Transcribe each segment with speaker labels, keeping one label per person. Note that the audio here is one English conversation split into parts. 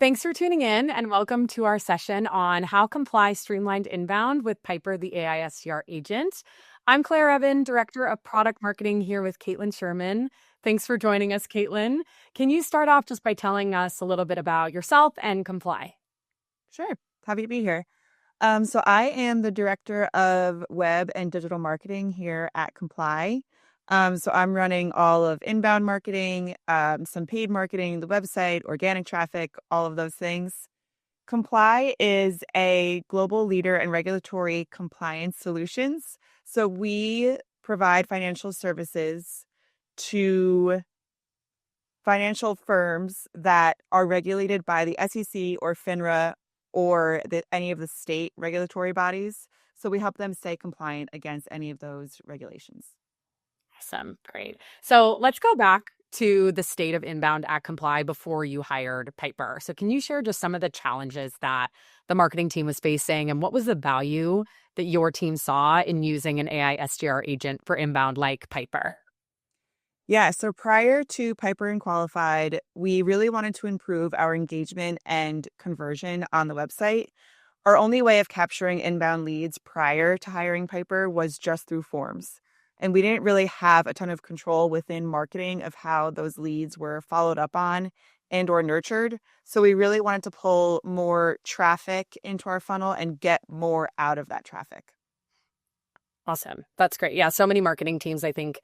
Speaker 1: Thanks for tuning in and welcome to our session on how comply streamlined inbound with Piper, the AI SDR agent. I'm Claire Evan, Director of Product Marketing here with Caitlin Sherman. Thanks for joining us, Caitlin. Can you start off just by telling us a little bit about yourself and comply?
Speaker 2: Sure. Happy to be here. So I am the director of web and digital marketing here at Comply. So I'm running all of inbound marketing, some paid marketing, the website, organic traffic, all of those things. Comply is a global leader in regulatory compliance solutions. So we provide financial services to financial firms that are regulated by the SEC or FINRA or any of the state regulatory bodies. So we help them stay compliant against any of those regulations.
Speaker 1: Awesome. Great. So let's go back to the state of inbound at Comply before you hired Piper. So can you share just some of the challenges that the marketing team was facing and what was the value that your team saw in using an AI SDR agent for inbound like Piper?
Speaker 2: Yeah, so prior to Piper and Qualified, we really wanted to improve our engagement and conversion on the website. Our only way of capturing inbound leads prior to hiring Piper was just through forms. And we didn't really have a ton of control within marketing of how those leads were followed up on and or nurtured. So we really wanted to pull more traffic into our funnel and get more out of that traffic.
Speaker 1: Awesome. That's great. Yeah. So many marketing teams, I think,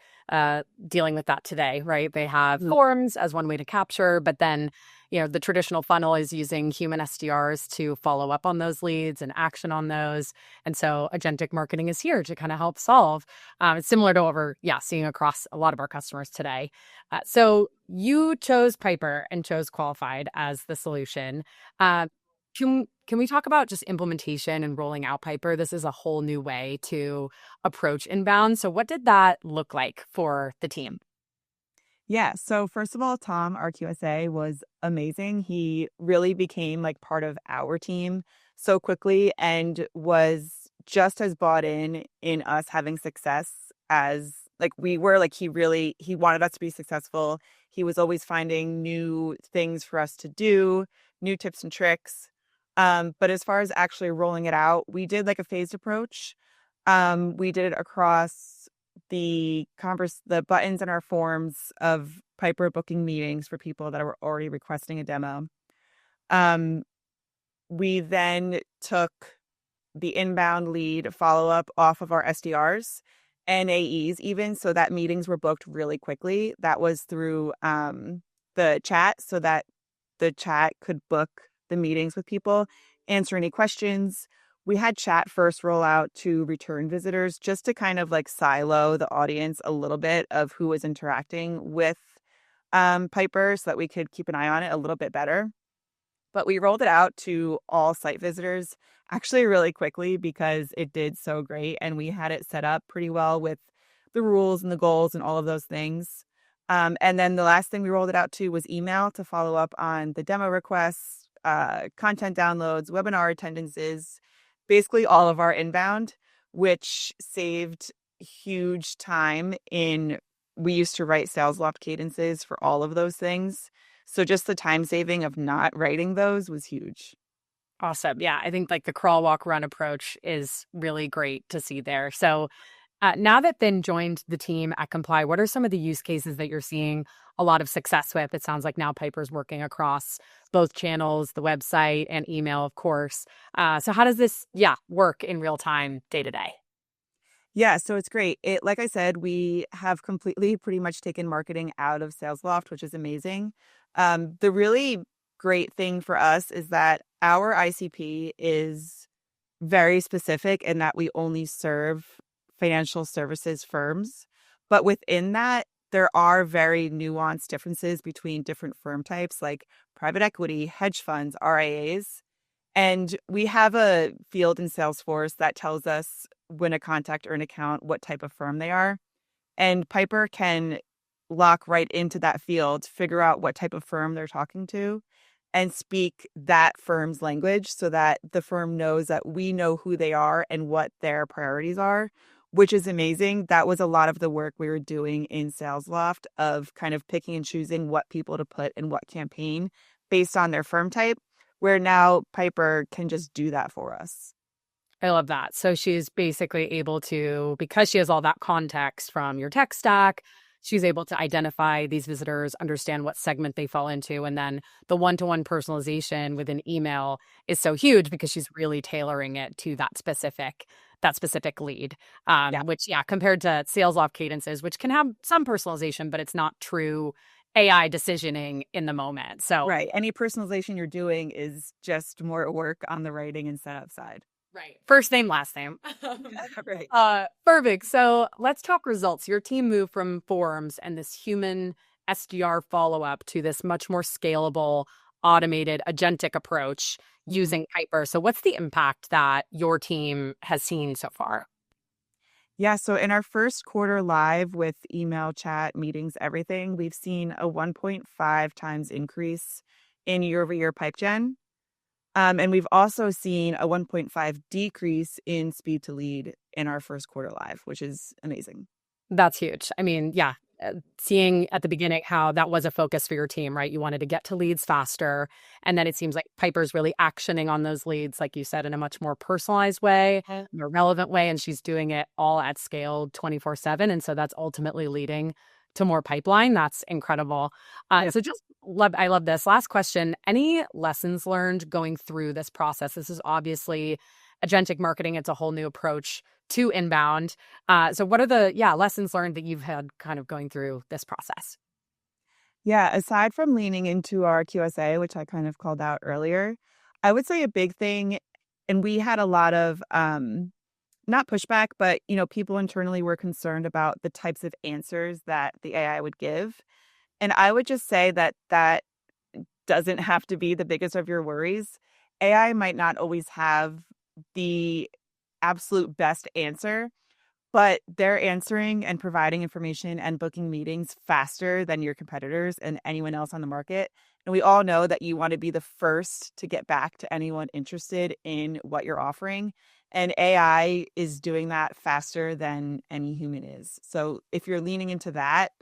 Speaker 1: dealing with that today, right? They have forms as one way to capture, but then, the traditional funnel is using human SDRs to follow up on those leads and action on those. And so agentic marketing is here to kind of help solve. It's similar to what we're, seeing across a lot of our customers today. So you chose Piper and chose Qualified as the solution. Can we talk about just implementation and rolling out Piper? This is a whole new way to approach inbound. So what did that look like for the team?
Speaker 2: Yeah. So first of all, Tom, our QSA, was amazing. He really became like part of our team so quickly and was just as bought in us having success as like we were. Like he wanted us to be successful. He was always finding new things for us to do, new tips and tricks. But as far as actually rolling it out, we did like a phased approach. We did it across the buttons in our forms of Piper booking meetings for people that were already requesting a demo. We then took the inbound lead follow up off of our SDRs and AEs even, so that meetings were booked really quickly. That was through the chat, so that the chat could book the meetings with people, answer any questions. We had chat first roll out to return visitors just to kind of like silo the audience a little bit of who was interacting with Piper so that we could keep an eye on it a little bit better. But we rolled it out to all site visitors actually really quickly because it did so great. And we had it set up pretty well with the rules and the goals and all of those things. And then the last thing we rolled it out to was email to follow up on the demo requests, content downloads, webinar attendances, basically all of our inbound, which saved huge time we used to write sales loft cadences for all of those things. So just the time saving of not writing those was huge.
Speaker 1: Awesome. Yeah, I think like the crawl, walk, run approach is really great to see there. So now that Ben joined the team at Comply, what are some of the use cases that you're seeing a lot of success with? It sounds like now Piper's working across both channels, the website and email, of course. So how does this, work in real time day to day?
Speaker 2: Yeah, so it's great. Like I said, we have completely pretty much taken marketing out of SalesLoft, which is amazing. The really great thing for us is that our ICP is very specific in that we only serve financial services firms. But within that, there are very nuanced differences between different firm types like private equity, hedge funds, RIAs. And we have a field in Salesforce that tells us when a contact or an account, what type of firm they are. And Piper can lock right into that field, figure out what type of firm they're talking to, and speak that firm's language so that the firm knows that we know who they are and what their priorities are, which is amazing. That was a lot of the work we were doing in SalesLoft of kind of picking and choosing what people to put in what campaign based on their firm type. where now Piper can just do that for us.
Speaker 1: I love that. So she's basically able to, because she has all that context from your tech stack, she's able to identify these visitors, understand what segment they fall into. And then the one-to-one personalization within email is so huge because she's really tailoring it to that specific lead.
Speaker 2: Yeah.
Speaker 1: Which, yeah, compared to sales off cadences, which can have some personalization, but it's not true AI decisioning in the moment. So
Speaker 2: Right. Any personalization you're doing is just more work on the writing and setup side.
Speaker 1: right. First name, last name.
Speaker 2: Right.
Speaker 1: Perfect. So let's talk results. Your team moved from forms and this human SDR follow-up to this much more scalable, automated, agentic approach using Piper. So what's the impact that your team has seen so far?
Speaker 2: Yeah, so in our first quarter live with email, chat, meetings, everything, we've seen a 1.5 times increase in year-over-year pipe gen. And we've also seen a 1.5 decrease in speed to lead in our first quarter live, which is amazing.
Speaker 1: That's huge. I mean, yeah, seeing at the beginning how that was a focus for your team, right? You wanted to get to leads faster. And then it seems like Piper's really actioning on those leads, like you said, in a much more personalized way, more relevant way. And she's doing it all at scale 24/7. And so that's ultimately leading to more pipeline. That's incredible.
Speaker 2: Yeah.
Speaker 1: So I love this. Last question. Any lessons learned going through this process? This is obviously agentic marketing. It's a whole new approach to inbound. So what are the lessons learned that you've had kind of going through this process?
Speaker 2: Yeah, aside from leaning into our QSA, which I kind of called out earlier, I would say a big thing, and we had a lot of not pushback, but people internally were concerned about the types of answers that the AI would give. And I would just say that doesn't have to be the biggest of your worries. AI might not always have the absolute best answer, but they're answering and providing information and booking meetings faster than your competitors and anyone else on the market. And we all know that you want to be the first to get back to anyone interested in what you're offering. And AI is doing that faster than any human is. So if you're leaning into that,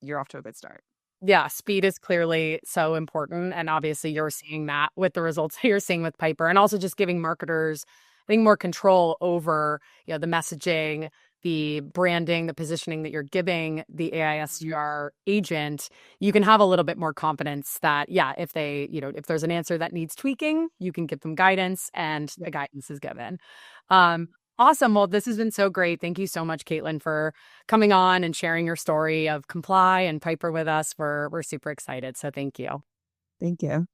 Speaker 2: you're off to a good start.
Speaker 1: Yeah, speed is clearly so important. And obviously you're seeing that with the results that you're seeing with Piper, and also just giving marketers, I think, more control over, the messaging, the branding, the positioning that you're giving the AI SDR agent. You can have a little bit more confidence that, if if there's an answer that needs tweaking, you can give them guidance and the guidance is given. Awesome. Well, this has been so great. Thank you so much, Caitlin, for coming on and sharing your story of Comply and Piper with us. We're super excited. So thank you.
Speaker 2: Thank you.